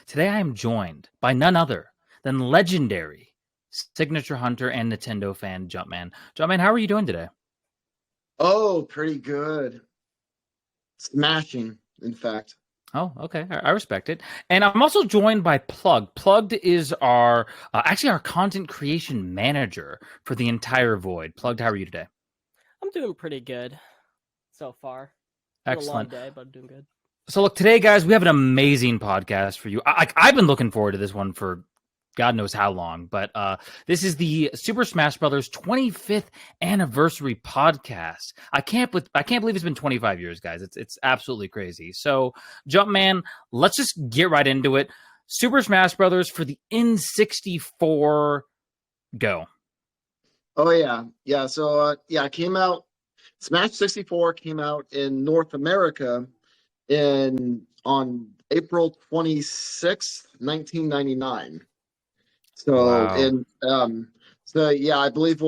Today I am joined by none other than legendary Signature Hunter and Nintendo fan Jumpman. Jumpman, how are you doing today? Oh, pretty good. Smashing, in fact. Oh, okay. I respect it. And I'm also joined by Plugged. Plugged is our actually our content creation manager for the entire Void. Plugged, how are you today? I'm doing pretty good so far. Been a long Excellent. day, but I'm doing good. So look, today, guys, we have an amazing podcast for you. I've been looking forward to this one for God knows how long, but this is the Super Smash Brothers 25th anniversary podcast. I can't believe it's been 25 years, guys. It's absolutely crazy. So, Jumpman, let's just get right into it. Super Smash Brothers for the N64, go. Oh yeah. Yeah, so it came out Smash 64 came out in North America in on April 26th, 1999. So Wow. in so yeah, I believe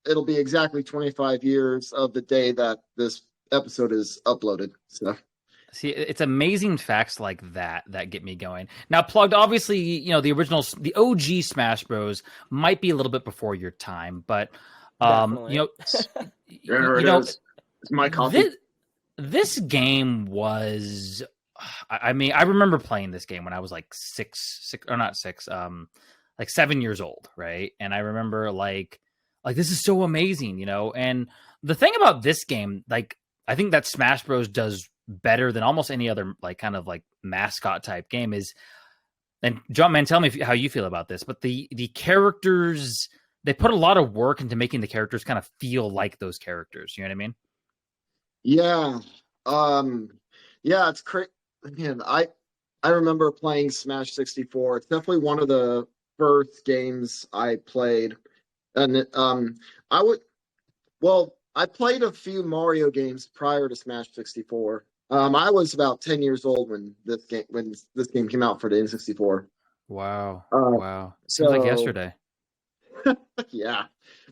it'll be exactly 25 years of the day that this episode is uploaded. So See, it's amazing facts like that get me going. Now, Plugged, obviously, the OG Smash Bros. Might be a little bit before your time, but Definitely. there you it know, is. It's my copy. this game was. I mean, I remember playing this game when I was like six or not six, like 7 years old, right? And I remember like this is so amazing, And the thing about this game, like I think that Smash Bros. Does better than almost any other like kind of like mascot type game is. And Jumpman, tell me how you feel about this, but the characters, they put a lot of work into making the characters kind of feel like those characters. You know what I mean? Yeah. Um yeah, it's crazy. Man, I remember playing Smash 64. It's definitely one of the first games I played. And I would well, I played a few Mario games prior to Smash 64. I was about 10 years old when this game came out for the N64. Wow. Uh Wow. Seems like so yesterday. yeah.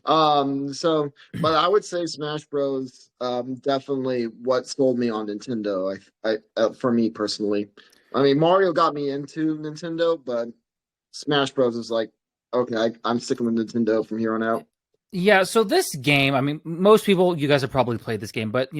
But I would say Smash Bros. Definitely what sold me on Nintendo. For me personally, I mean Mario got me into Nintendo, but Smash Bros. Is like, okay, I'm sticking with Nintendo from here on out. Yeah, so this game, I mean, most people, you guys have probably played this game, but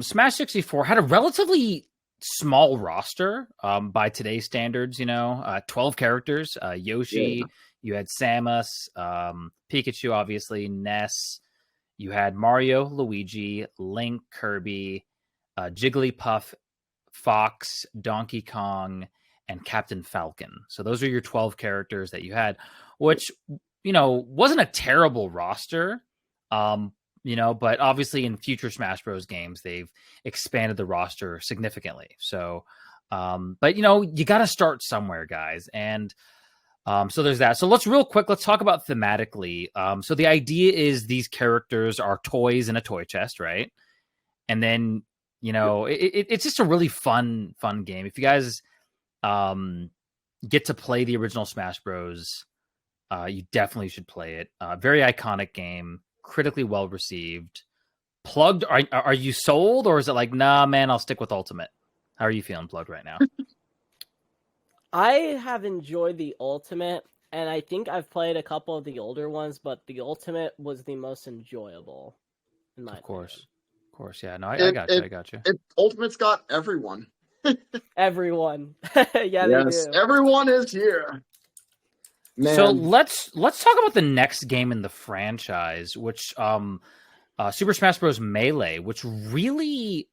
Smash 64 had a relatively small roster by today's standards. 12 characters. Yeah. Yoshi, you had Samus, Pikachu, obviously, Ness. You had Mario, Luigi, Link, Kirby, Jigglypuff, Fox, Donkey Kong, and Captain Falcon. So those are your 12 characters that you had, which wasn't a terrible roster. But obviously in future Smash Bros. Games, they've expanded the roster significantly. So, but you got to start somewhere, guys. And so there's that. So let's talk about thematically. So the idea is these characters are toys in a toy chest, right? And then, it's just a really fun game. If you guys get to play the original Smash Bros., you definitely should play it. Very iconic game, critically well received. Plugged, are you sold, or is it like, nah, man, I'll stick with Ultimate? How are you feeling, Plugged, right now? I have enjoyed the Ultimate, and I think I've played a couple of the older ones, but the Ultimate was the most enjoyable, in my opinion. Of course, yeah. No, I It got you. it I got you. it Ultimate's got everyone. Everyone. Yeah, they Yes, do. everyone is here. So Man, let's talk about the next game in the franchise, which Super Smash Bros. Melee, which really,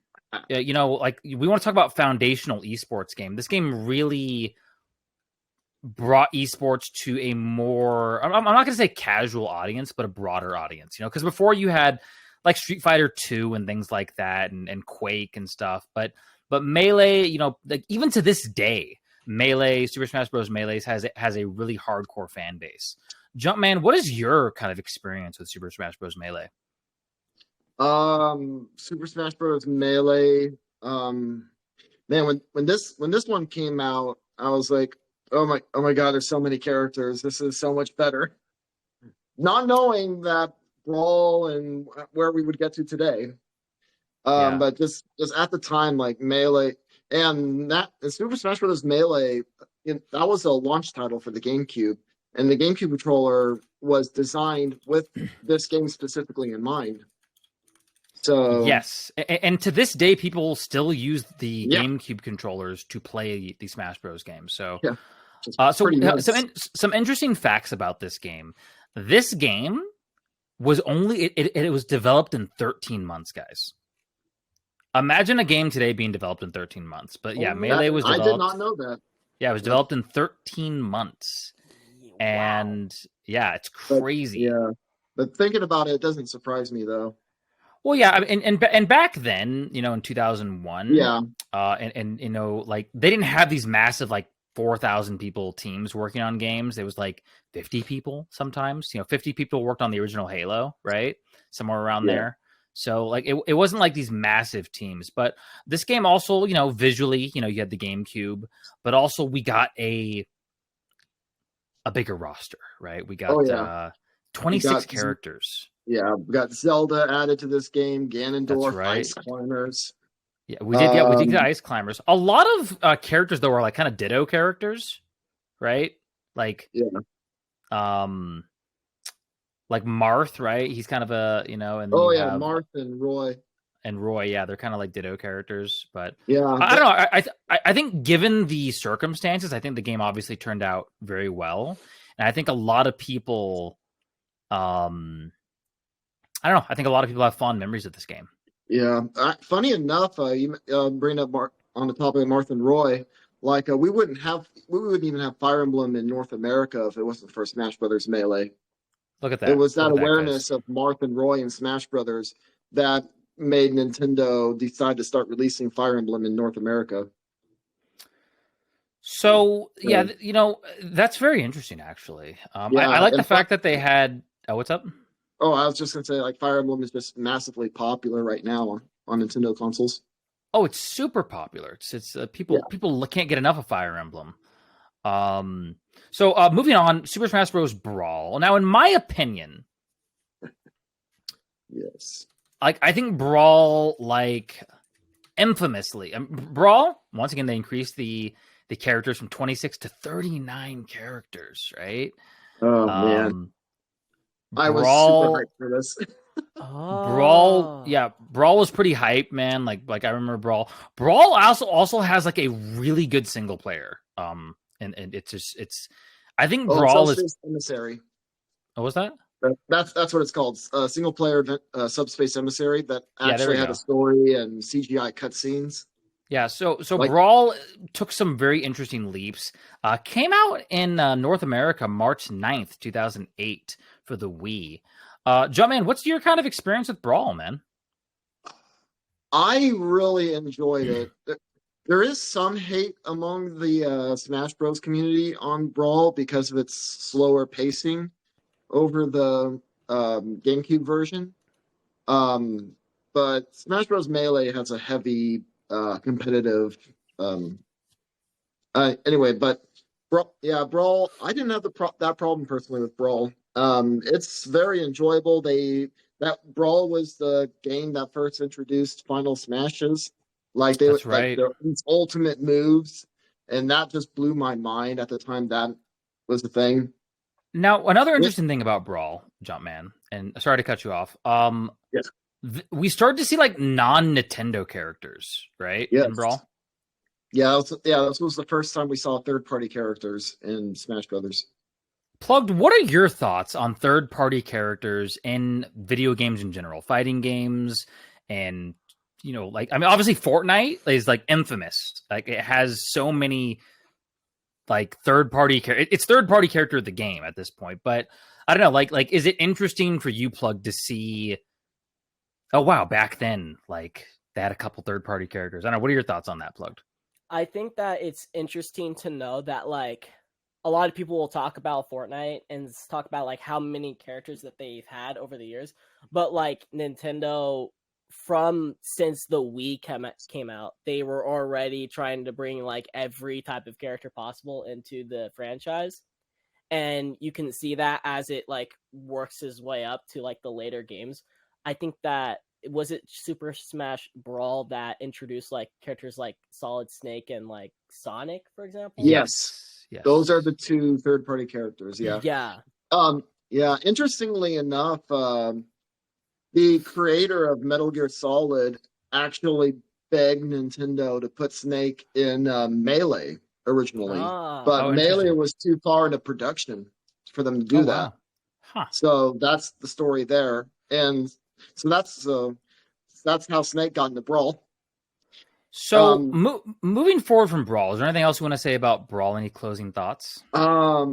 like we want to talk about foundational esports game. This game really brought esports to a more, I'm not going to say casual audience, but a broader audience, because before you had like Street Fighter 2 and things like that and Quake and stuff, but Melee, like even to this day, Melee, Super Smash Bros. Melee has a really hardcore fan base. Jumpman, what is your kind of experience with Super Smash Bros. Melee? Super Smash Bros. Melee. Man, when this one came out, I was like, oh my God, there's so many characters. This is so much better. Not knowing that Brawl and where we would get to today. Yeah. But just at the time, like Melee, And that Super Smash Bros. Melee, that was a launch title for the GameCube, and the GameCube controller was designed with this game specifically in mind. So yes, and to this day, people still use the Yeah. GameCube controllers to play the Smash Bros. Games. So, Yeah, nice. some interesting facts about this game. This game was it was developed in 13 months, guys. Imagine a game today being developed in 13 months. But yeah, Melee was developed. I did not know that. Yeah, it was developed in 13 months. Wow. And yeah, it's crazy. But thinking about it doesn't surprise me though. Well, yeah, I mean, and back then, in 2001, and like they didn't have these massive like 4,000 people teams working on games. It was like 50 people sometimes. 50 people worked on the original Halo, right? Somewhere around there. So like it wasn't like these massive teams, but this game also, visually, you had the GameCube, but also we got a bigger roster, right? We got 26 characters. Yeah, we got Zelda added to this game, Ganondorf, That's right. Ice Climbers. Yeah, we did get Ice Climbers. A lot of characters though were like kind of Ditto characters, right? Like like Marth, right? He's kind of a, and Marth and Roy. And Roy, yeah, they're kind of like Ditto characters, but yeah, I don't know. I think given the circumstances, I think the game obviously turned out very well, and I think a lot of people, I don't know. I think a lot of people have fond memories of this game. Yeah, funny enough, you bring up on the topic of Marth and Roy. Like we wouldn't even have Fire Emblem in North America if it wasn't for Smash Brothers Melee. Look at that. It was that awareness of Marth and Roy and Smash Brothers that made Nintendo decide to start releasing Fire Emblem in North America. So yeah, that's very interesting actually. I like the fact that they had. Oh, what's up? Oh, I was just gonna say, like, Fire Emblem is just massively popular right now on Nintendo consoles. Oh, it's super popular. It's people can't get enough of Fire Emblem. So moving on, Super Smash Bros. Brawl. Now, in my opinion, yes, like I think Brawl, like infamously, Brawl. Once again, they increased the characters from 26 to 39 characters. Right? Oh man. I was super hyped for this. Brawl was pretty hype, man. Like I remember Brawl. Brawl also has like a really good single player. And it's I think Brawl is Emissary. Oh, what's that? That's what it's called. Single player Subspace Emissary that actually had a story and CGI cutscenes. Yeah, so Brawl took some very interesting leaps. Came out in North America March 9th, 2008 for the Wii. Jumpman, what's your kind of experience with Brawl, man? I really enjoyed it. There is some hate among the Smash Bros. Community on Brawl because of its slower pacing over the GameCube version. But Smash Bros. Melee has a heavy competitive anyway, but Brawl, I didn't have that problem personally with Brawl. It's very enjoyable. That Brawl was the game that first introduced Final Smashes. Like That's right. Like these ultimate moves, and that just blew my mind at the time that was the thing. Now, another interesting thing about Brawl, Jumpman, and sorry to cut you off. Yes. We started to see like non-Nintendo characters, right? Yes. In Brawl. Yeah, this was the first time we saw third-party characters in Smash Brothers. Plugged, what are your thoughts on third-party characters in video games in general, fighting games, and like obviously Fortnite is like infamous. Like it has so many like third-party it's third-party character of the game at this point, but I don't know. Like is it interesting for you, Plug, to see? Oh wow, back then, like they had a couple third-party characters. I don't know. What are your thoughts on that, Plugged? I think that it's interesting to know that like a lot of people will talk about Fortnite and talk about like how many characters that they've had over the years, but like Nintendo, since the Wii came out, they were already trying to bring like every type of character possible into the franchise, and you can see that as it like works its way up to like the later games. I think that was it Super Smash Brawl that introduced like characters like Solid Snake and like Sonic, for example? Yes. Yes. Those are the two third-party characters. Yeah. Yeah. Yeah. Interestingly enough, the creator of Metal Gear Solid actually begged Nintendo to put Snake in Melee originally, but Melee was too far into production for them to do that. Wow. Huh. So that's the story there, and so that's how Snake got into Brawl. So moving forward from Brawl, is there anything else you want to say about Brawl? Any closing thoughts? I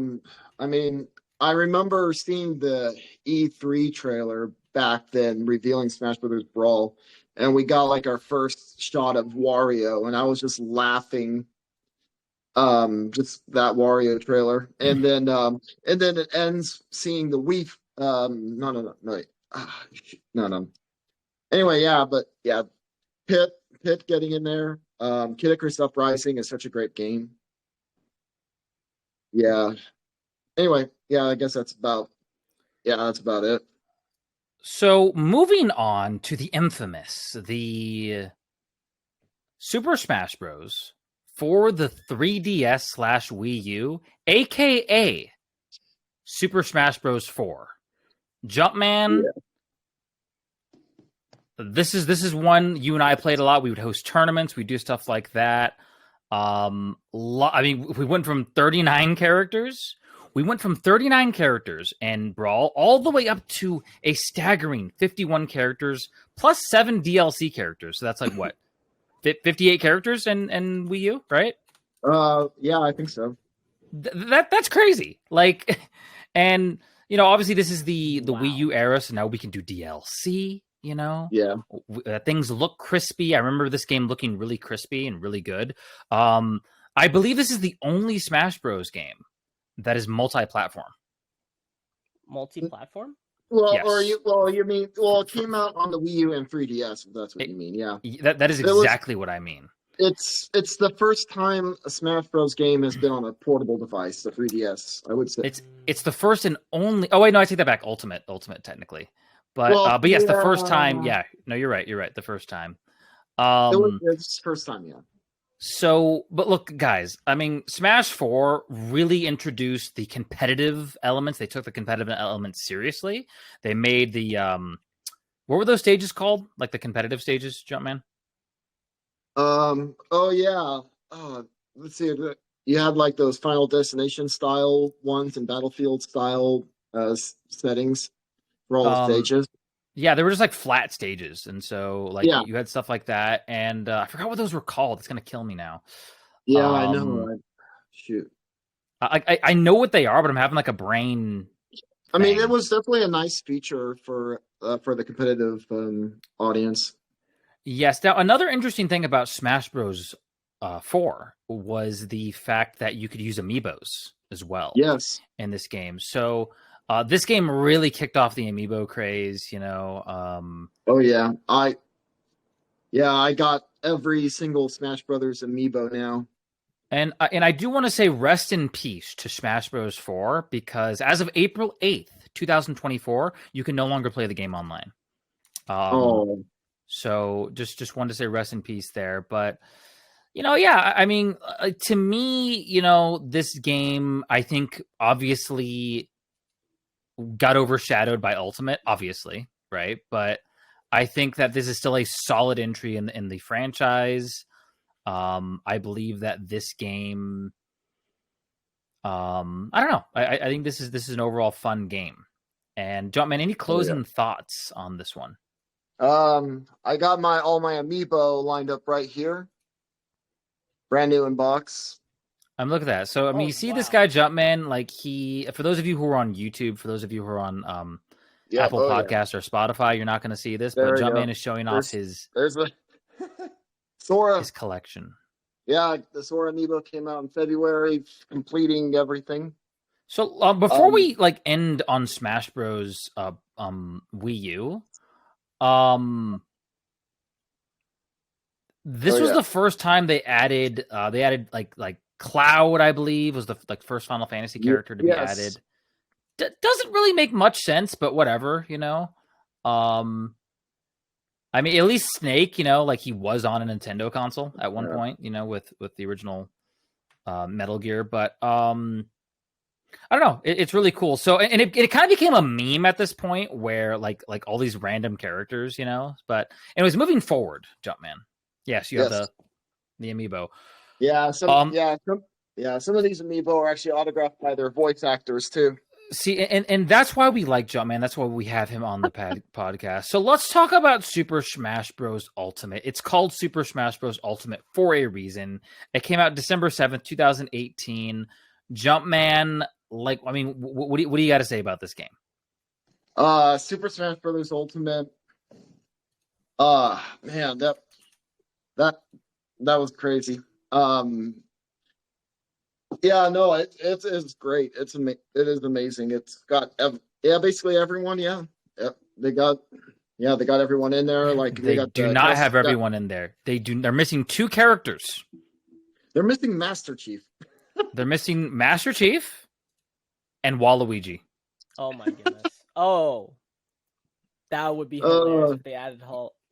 mean, I remember seeing the E3 trailer back then revealing Smash Brothers Brawl, and we got like our first shot of Wario, and I was just laughing. Just that Wario trailer, and then it ends seeing the Wii. No. Anyway, Pit getting in there. Kid Icarus Uprising is such a great game. Yeah. Anyway, yeah, I guess that's about it. So moving on to the infamous, the Super Smash Bros. For the 3DS/Wii U, aka Super Smash Bros. 4. Jumpman. Yeah. This is one you and I played a lot. We would host tournaments. We do stuff like that. I mean, we went from 39 characters. We went from 39 characters in Brawl all the way up to a staggering 51 characters plus 7 DLC characters. So that's like what? 58 characters in Wii U, right? Yeah, I think so. That's crazy. Like, and you know, obviously this is the Wii U era, so now we can do DLC. You know, yeah, things look crispy. I remember this game looking really crispy and really good. I believe this is the only Smash Bros. Game that is multi-platform. Multi-platform? Well, yes. It came out on the Wii U and 3DS, if that's what you mean, yeah. That is exactly what I mean. It's the first time a Smash Bros. Game has been on a portable device, the 3DS, I would say. It's the first and only... Oh, wait, no, I take that back. Ultimate, technically. But yes, the first time, yeah. No, you're right, the first time. It's first time, yeah. So, but look, guys, I mean, Smash 4 really introduced the competitive elements. They took the competitive elements seriously. They made the, what were those stages called? Like the competitive stages, Jumpman? Oh, yeah. Let's see. You had like those Final Destination style ones and Battlefield style settings for all the stages. Yeah, they were just like flat stages, and so like you had stuff like that, and I forgot what those were called. It's gonna kill me now. Yeah, I know. Shoot, I know what they are, but I'm having like a brain. I mean, it was definitely a nice feature for the competitive audience. Yes. Now, another interesting thing about Smash Bros. 4 was the fact that you could use amiibos as well. Yes, in this game. So. This game really kicked off the amiibo craze, you know. Oh yeah, I got every single Smash Brothers amiibo now. And I do want to say rest in peace to Smash Bros. 4 because as of April 8th, 2024, you can no longer play the game online. So just wanted to say rest in peace there, but. You know, yeah, I mean, to me, you know, this game, I think, obviously got overshadowed by Ultimate, obviously, right? But I think that this is still a solid entry in the franchise. I believe that this game, I don't know. I think this is an overall fun game. And Jumpman, any closing thoughts on this one? I got all my amiibo lined up right here, brand new in box. I'm looking at that. So, I mean, you see this guy Jumpman, like for those of you who are on YouTube, for those of you who are on Apple Podcasts or Spotify, you're not going to see this, but Jumpman is showing off his Sora, his collection. Yeah, the Sora amiibo came out in February, completing everything. So, before we like end on Smash Bros. Wii U, this was the first time they added like Cloud, I believe, was the first Final Fantasy character to be added. Doesn't really make much sense, but whatever, you know. I mean, at least Snake, like he was on a Nintendo console at one Yeah. point, with the original Metal Gear. But I don't know. It's really cool. So, and it kind of became a meme at this point where like all these random characters, But anyways, moving forward, Jumpman. Yes, you have the amiibo. Yeah, some of these amiibo are actually autographed by their voice actors too. See, and that's why we like Jumpman. That's why we have him on the podcast. So let's talk about Super Smash Bros. Ultimate. It's called Super Smash Bros. Ultimate for a reason. It came out December 7th, 2018. Jumpman, what do you got to say about this game? Super Smash Bros. Ultimate. Man, that was crazy. Yeah, no, it is great. It is amazing. It's got basically everyone. Yeah, they got everyone in there. Like they do not have everyone in there. They're missing 2 characters. They're missing Master Chief. They're missing Master Chief and Waluigi. Oh my goodness. Oh, that would be hilarious if they added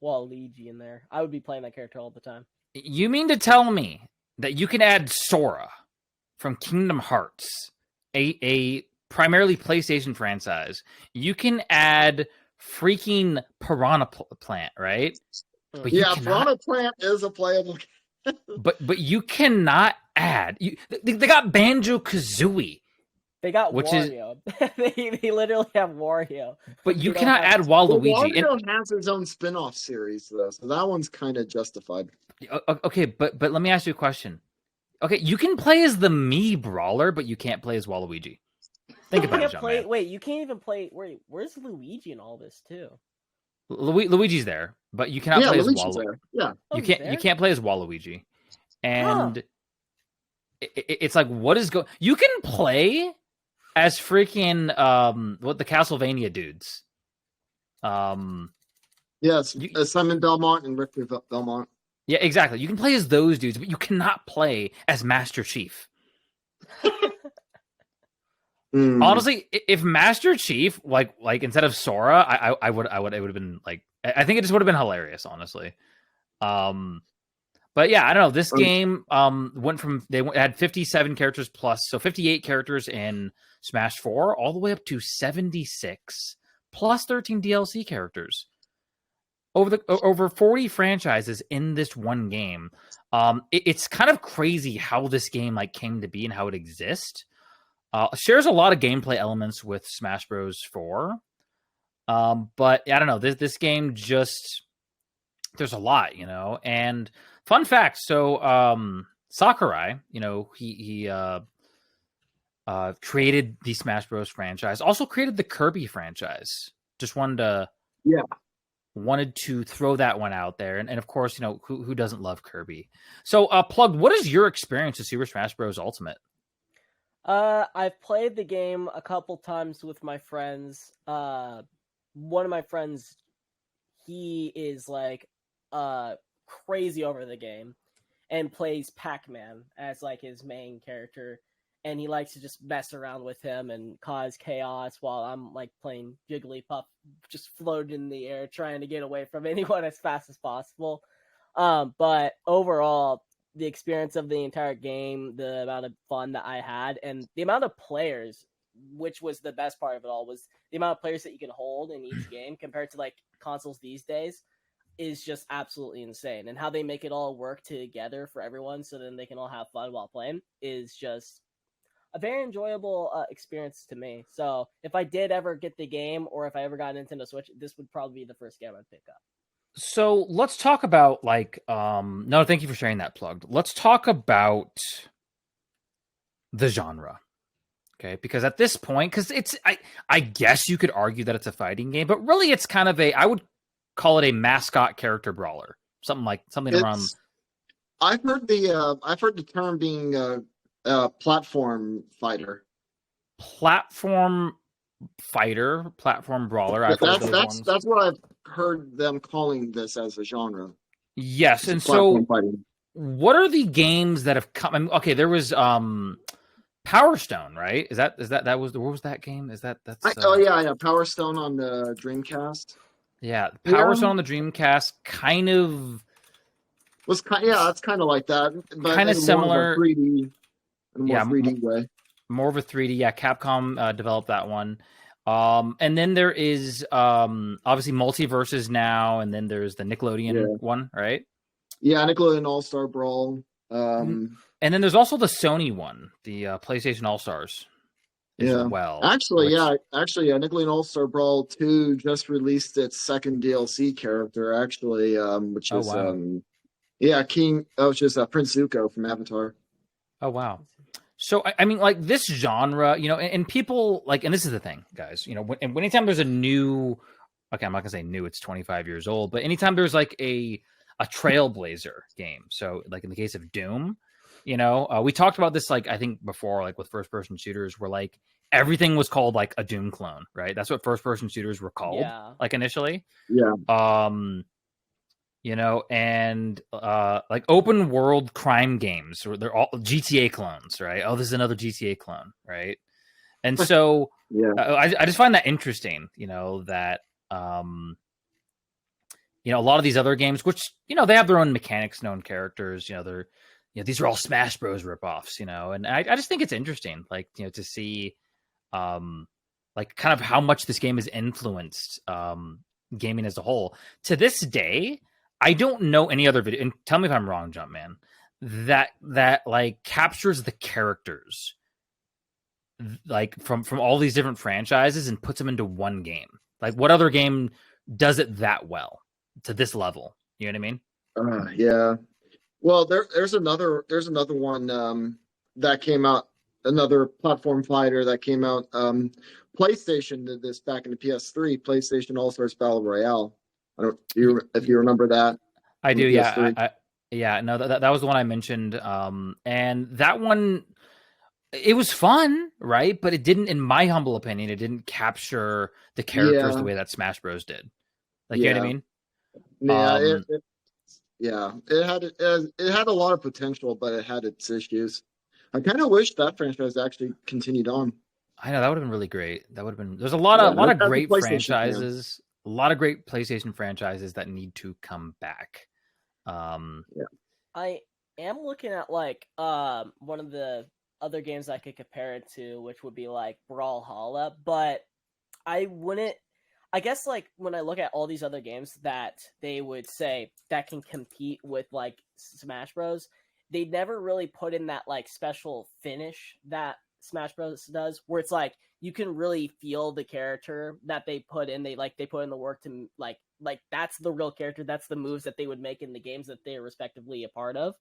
Waluigi in there. I would be playing that character all the time. You mean to tell me that you can add Sora from Kingdom Hearts, a primarily PlayStation franchise? You can add freaking Piranha Plant, right? But Piranha Plant is a playable. but you cannot add. They got Banjo-Kazooie. They got Wario. They literally have Wario. But you cannot add Waluigi. Wario has his own spin-off series though, so that one's kind of justified. Okay, but let me ask you a question. Okay, you can play as the Mii Brawler, but you can't play as Waluigi. Think about it, Jumpman. Wait, you can't even play. Where's Luigi in all this too? Luigi's there, but you cannot play as Waluigi. Yeah, you can't play as Waluigi, and it's like, what is going? You can play as freaking the Castlevania dudes. Yes, Simon Belmont and Richter Belmont. Yeah, exactly. You can play as those dudes, but you cannot play as Master Chief. Honestly, if Master Chief, like instead of Sora, I would it would have been like, I think it just would have been hilarious, honestly. But yeah, I don't know. This game went from had 57 characters plus, so 58 characters in Smash 4, all the way up to 76 plus 13 DLC characters. Over 40 franchises in this one game. It's kind of crazy how this game came to be and how it exists. Shares a lot of gameplay elements with Smash Bros. 4. But I don't know. This game just, there's a lot, And fun fact, so Sakurai, he created the Smash Bros. Franchise, also created the Kirby franchise. Just wanted to throw that one out there. And of course, who doesn't love Kirby? So, Plugged, what is your experience with Super Smash Bros. Ultimate? I've played the game a couple times with my friends. One of my friends, he is crazy over the game and plays Pac-Man as his main character. And he likes to just mess around with him and cause chaos while I'm playing Jigglypuff, just floating in the air, trying to get away from anyone as fast as possible. But overall, the experience of the entire game, the amount of fun that I had, and the amount of players, which was the best part of it all, was the amount of players that you can hold in each game compared to consoles these days, is just absolutely insane. And how they make it all work together for everyone so then they can all have fun while playing is just a very enjoyable experience to me. So if I did ever get the game, or if I ever got a Nintendo Switch, this would probably be the first game I'd pick up. So let's talk about no, thank you for sharing that, Plugged. Let's talk about the genre. Okay, because at this point, because I guess you could argue that it's a fighting game, but really it's kind of I would call it a mascot character brawler. Something around. I've heard the term being platform fighter. Platform fighter, platform brawler. That's what I've heard them calling this as a genre. Yes, and so fighting. What are the games that have come? Okay, there was Power Stone, right? What was that game? That's Power Stone on the Dreamcast. Yeah, Power Yeah. Stone on the Dreamcast kind of It's kind of like that, but Kind of in more of a similar. 3D, in a more Yeah, 3D way. more of a 3D. Yeah, Capcom developed that one. And then there is obviously Multiverses now, and then there's the Nickelodeon Yeah. one, right? Yeah, Nickelodeon All Star Brawl. And then there's also the Sony one, the PlayStation All Stars, as Yeah. well. Actually, which- Nickelodeon All Star Brawl 2 just released its second DLC character, actually, which Oh, is wow. which is Prince Zuko from Avatar. Oh wow. So I mean, like this genre, and people like, and this is the thing, guys. Anytime there's a new, okay, I'm not gonna say new, it's 25 years old, but anytime there's like a trailblazer game, so like in the case of Doom, we talked about this like I think before, like with first person shooters, where like everything was called like a Doom clone, right? That's what first person shooters were called, like initially. Yeah. And like open world crime games, or they're all GTA clones, right? Oh, this is another GTA clone, right? And so Yeah. I just find that interesting, that a lot of these other games, which they have their own mechanics, known characters, they're these are all Smash Bros ripoffs, and I just think it's interesting, like to see like kind of how much this game has influenced gaming as a whole. To this day, I don't know any other video, and tell me if I'm wrong, Jumpman, that like captures the characters like from all these different franchises and puts them into one game. Like what other game does it that well to this level? You know what I mean? Yeah. Well, there's another one that came out, another platform fighter that came out. PlayStation did this back in the PS3, PlayStation All Stars Battle Royale. I don't if you remember that. I do, yeah. No, that was the one I mentioned. And that one, it was fun, right? But it didn't, in my humble opinion, it didn't capture the characters the way that Smash Bros did. Like, you know what I mean? Yeah, it had a lot of potential, but it had its issues. I kind of wish that franchise actually continued on. I know that would have been really great. That would have been. There's a lot of great franchises, a lot of great PlayStation franchises that need to come back. I am looking at like one of the other games I could compare it to, which would be like Brawlhalla, but I wouldn't. I guess like when I look at all these other games that they would say that can compete with like Smash Bros, they never really put in that like special finish that Smash Bros does, where it's like you can really feel the character that they put in. They put in the work to like that's the real character. That's the moves that they would make in the games that they're respectively a part of.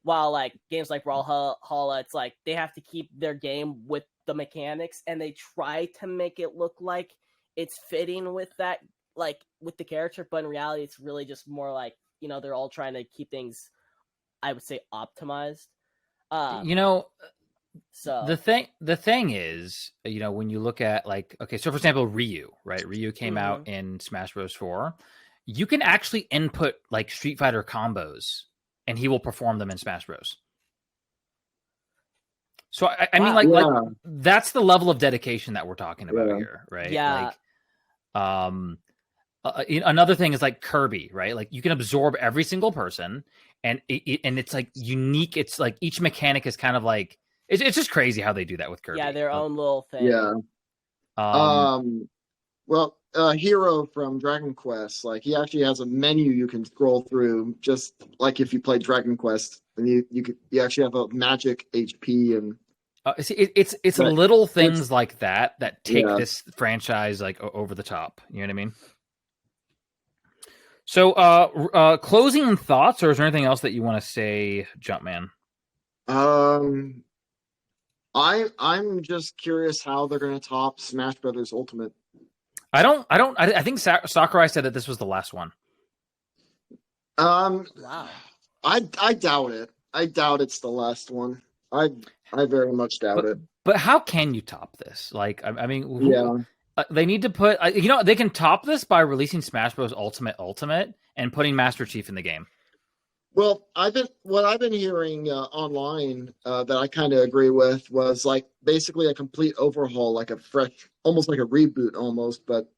While like games like Brawlhalla, it's like they have to keep their game with the mechanics, and they try to make it look like it's fitting with that, like with the character, but in reality, it's really just more like they're all trying to keep things, I would say, optimized. So the thing is, when you look at like, okay, so for example, Ryu, right? Ryu came out in Smash Bros. 4. You can actually input like Street Fighter combos, and he will perform them in Smash Bros. So I mean, like that's the level of dedication that we're talking about here, right? Yeah. Like, another thing is like Kirby, right? Like you can absorb every single person, and it's like unique. It's like each mechanic is kind of like it's just crazy how they do that with Kirby. Yeah, their own little thing. Yeah. Well, Hero from Dragon Quest, like he actually has a menu you can scroll through, just like if you play Dragon Quest, and you actually have a magic HP and. See, it's little things like that take this franchise like over the top. You know what I mean? So, closing thoughts, or is there anything else that you want to say, Jumpman? I'm just curious how they're going to top Smash Brothers Ultimate. I think Sakurai said that this was the last one. Wow. I doubt it. I doubt it's the last one. I very much doubt it. But how can you top this? Like, I mean, yeah. They need to put, they can top this by releasing Smash Bros. Ultimate and putting Master Chief in the game. Well, what I've been hearing online that I kind of agree with was like basically a complete overhaul, like a fresh, almost like a reboot, almost, but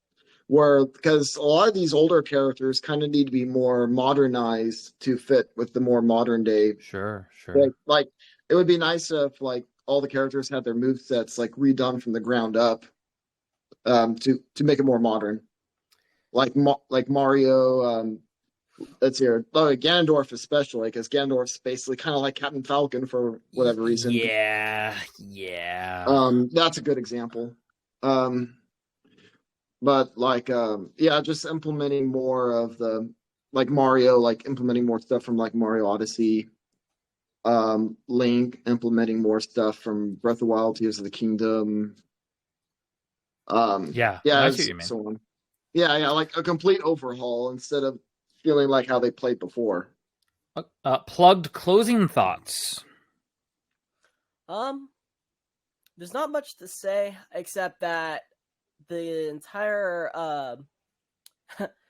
where because a lot of these older characters kind of need to be more modernized to fit with the more modern day. Sure. Like it would be nice if like all the characters had their move sets like redone from the ground up, to make it more modern. Like Mario, let's hear. Oh, Ganondorf especially, because Ganondorf's basically kind of like Captain Falcon for whatever reason. Yeah. That's a good example. But like, yeah, just implementing more of the like Mario, like implementing more stuff from like Mario Odyssey. Link implementing more stuff from Breath of the Wild, Tears of the Kingdom. Yeah, yeah, I see what you mean. so on. Yeah, like a complete overhaul instead of feeling like how they played before. Plugged closing thoughts. There's not much to say except that the entire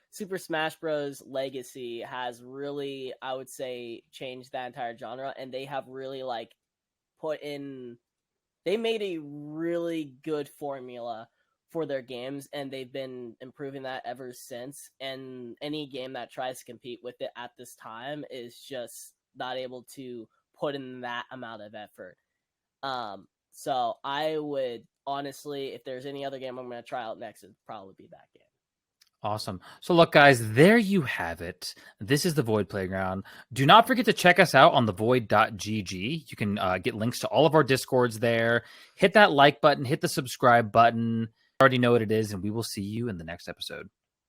Super Smash Bros. Legacy has really, I would say, changed that entire genre, and they have really like they made a really good formula for their games, and they've been improving that ever since. And any game that tries to compete with it at this time is just not able to put in that amount of effort. So I would honestly, if there's any other game I'm going to try out next, it'd probably be that game. Awesome. So look, guys, there you have it. This is the Void Playground. Do not forget to check us out on thevoid.gg. You can get links to all of our Discords there. Hit that like button, hit the subscribe button. You already know what it is, and we will see you in the next episode.